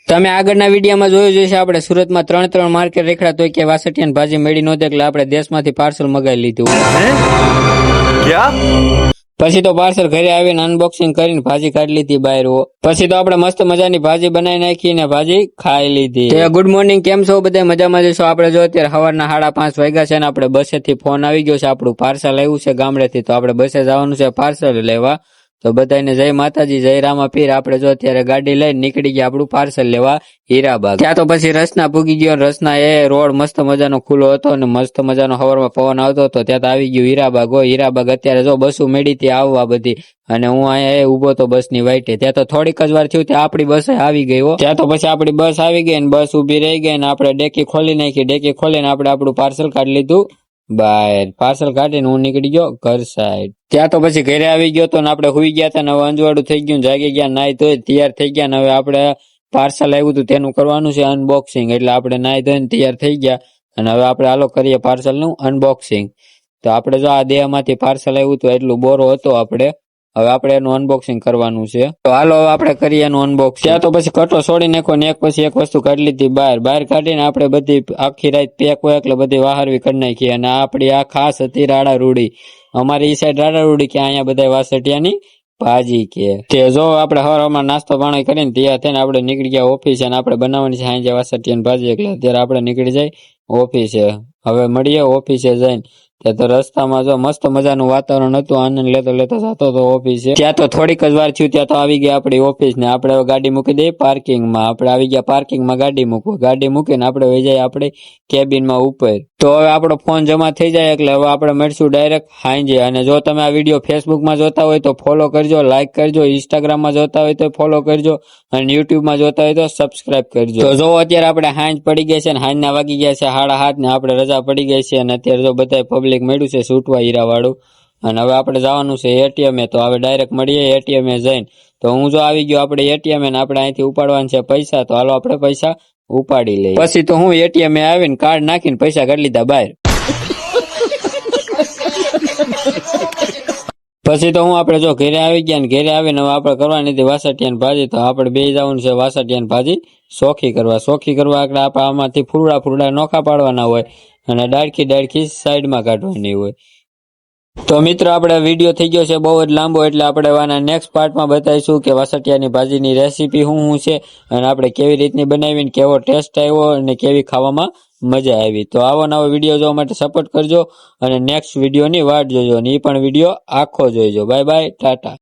તમે આગળના વિડીયોમાં જોયું જશે આપણે સુરતમાં ત્રણ માર્કેટ રેખડા તો કે વાસઠિયાની ભાજી મળી નહોતી એટલે આપણે દેશમાંથી પાર્સલ મગાવી લીધું. પછી તો પાર્સલ ઘરે આવીને અનબોક્સિંગ કરીને ભાજી કાઢી લીધી બહાર. પછી તો આપણે મસ્ત મજાની ભાજી બનાવી નાખીને ભાજી ખાઈ લીધી. ગુડ મોર્નિંગ, કેમ છો બધા? મજામાં જશો? આપણે જો અત્યારે સવારના 5:30 વાગ્યા છે ને આપણે બસેથી ફોન આવી ગયો છે, આપણું પાર્સલ આવ્યું છે ગામડેથી, તો આપણે બસે જવાનું છે પાર્સલ લેવા. તો બધાને જય માતાજી, જય રામાપીર. આપણે જો અત્યારે ગાડી લઈને નીકળી ગયા આપણું પાર્સલ લેવા હીરાબાગ. ત્યાં તો પછી રસના પૂગી ગયો. રસના એ રોડ મસ્ત મજાનો ખુલ્લો હતો અને મસ્ત મજાનો હવારમાં પવન આવતો હતો. ત્યાં તો આવી ગયું હીરાબાગ. હીરાબાગ અત્યારે જો બસો મેળીથી આવવા બધી, અને હું અહીંયા ઉભો તો બસની વાઈટે. ત્યાં તો થોડીક જ વાર થયું ત્યાં આપણી બસ આવી ગઈ. ત્યાં તો પછી આપણી બસ આવી ગઈ ને બસ ઉભી રહી ગઈ ને આપણે ડેકી ખોલી નાખી. ડેકી ખોલીને આપણે આપણું પાર્સલ કાઢી લીધું બહાર. પાર્સલ કાઢીને હું નીકળી ગયો ઘર સાઈડ. ત્યાં તો પછી ઘરે આવી ગયો તો આપણે હુઈ ગયા હતા ને હવે અંજવાળું થઈ ગયું, જાગી ગયા, નાઈ ધોઈ તૈયાર થઈ ગયા ને હવે આપણે પાર્સલ આવ્યું હતું તેનું કરવાનું છે અનબોક્સિંગ. એટલે આપણે નાઈ ધોઈને તૈયાર થઈ ગયા અને હવે આપણે હાલો કરીએ પાર્સલ નું અનબોક્સિંગ. તો આપણે જો આ દેહમાંથી પાર્સલ આવ્યું હતું એટલું બોરો હતો આપણે, હવે આપણે એનું અનબોક્સિંગ કરવાનું છે. તો હાલો હવે આપણે કરીએ એનું અનબોક્સિંગ. ત્યાં તો પછી કટો છોડી નાખો ને એક પછી એક વસ્તુ કાઢી લીધી બહાર કાઢીને આપણે બધી આખી રાત પેક હોય એટલે બધી વાહરવી કરી નાખી. અને આપણી આ ખાસ હતી રાડા રૂડી. અમારી ઈ સાઈડ રાડા રૂડી કે અહીંયા બધા વાસઠિયાની ભાજી કે. તે જો આપણે હવારમાં નાસ્તો પાણી કરીને તૈયાર થઈને આપણે નીકળી ગયા ઓફિસે અને આપણે બનાવવાની છે અહીંયા વાસઠિયાની ભાજી. એટલે અત્યારે આપણે નીકળી જાય ઓફિસે. હવે મળીએ ઓફિસે જઈને. ત્યાં તો રસ્તામાં જો મસ્ત મજાનું વાતાવરણ હતું, આનંદ લેતો જતો હતો ઓફિસે. ત્યાં તો થોડીક જ વાર થયું ત્યાં તો આવી ગયા આપણી ઓફિસ ને આપણે ગાડી મૂકી દઈએ પાર્કિંગમાં. આપણે આવી ગયા પાર્કિંગમાં ગાડી મૂકવા. ગાડી મૂકીને આપણે વહી જાય આપણે કેબિનમાં ઉપર. તો હવે આપણો ફોન જમા થઈ જાય એટલે હવે આપણે મળશું ડાયરેક્ટ હાંજે. અને જો તમે આ વિડીયો ફેસબુકમાં જોતા હોય તો ફોલો કરજો, લાઈક કરજો, ઇન્સ્ટાગ્રામમાં જોતા હોય તો ફોલો કરજો અને યુટ્યુબમાં જોતા હોય તો સબસ્ક્રાઇબ કરજો. તો જો અત્યારે આપણે હાંજ પડી ગઈ છે ને હાંજના વાગી ગયા છે 7:30 ને આપણે રજા પડી ગઈ છે અને અત્યારે જો બધા પબ્લિક મળ્યું છે છૂટવા હીરા વાળું. અને હવે આપણે જવાનું છે એટીએમ તો હવે ડાયરેક્ટ મળીએ એટીએમ જઈને. તો હું જો આવી ગયો આપણે એટીએમ ને આપણે અહીંથી ઉપાડવાના છે પૈસા. તો હાલો આપણે પૈસા ઉપાડી લઈએ. પછી તો હું એટીએમ આવીને કાર્ડ નાખીને પૈસા કાઢી લીધા બહાર. પછી તો હું આપણે જો ઘરે આવી ગયા ને ઘરે આવીને હવે આપણે કરવાની હતી વાસઠિયાની ભાજી. તો આપણે બે જવાનું છે વાસઠિયાની ભાજી સોખી કરવા. સોખી કરવા આપણે આમાંથી ફૂરડા નોખા પાડવાના હોય અને ડાળખી સાઈડમાં કાઢવાની હોય. તો મિત્રો આપણે વિડીયો થઈ ગયો છે બહુ જ લાંબો, એટલે આપણે આના નેક્સ્ટ પાર્ટમાં બતાવીશું કે વાસઠિયાની ભાજીની રેસીપી શું છે અને આપણે કેવી રીતની બનાવીને કેવો ટેસ્ટ આવ્યો અને કેવી ખાવામાં મજા આવી. તો આવો નવો વિડીયો જોવા માટે સપોર્ટ કરજો અને નેક્સ્ટ વિડીયોની વાટ જોજો અને એ પણ વિડીયો આખો જોઈજો. Bye bye, Tata.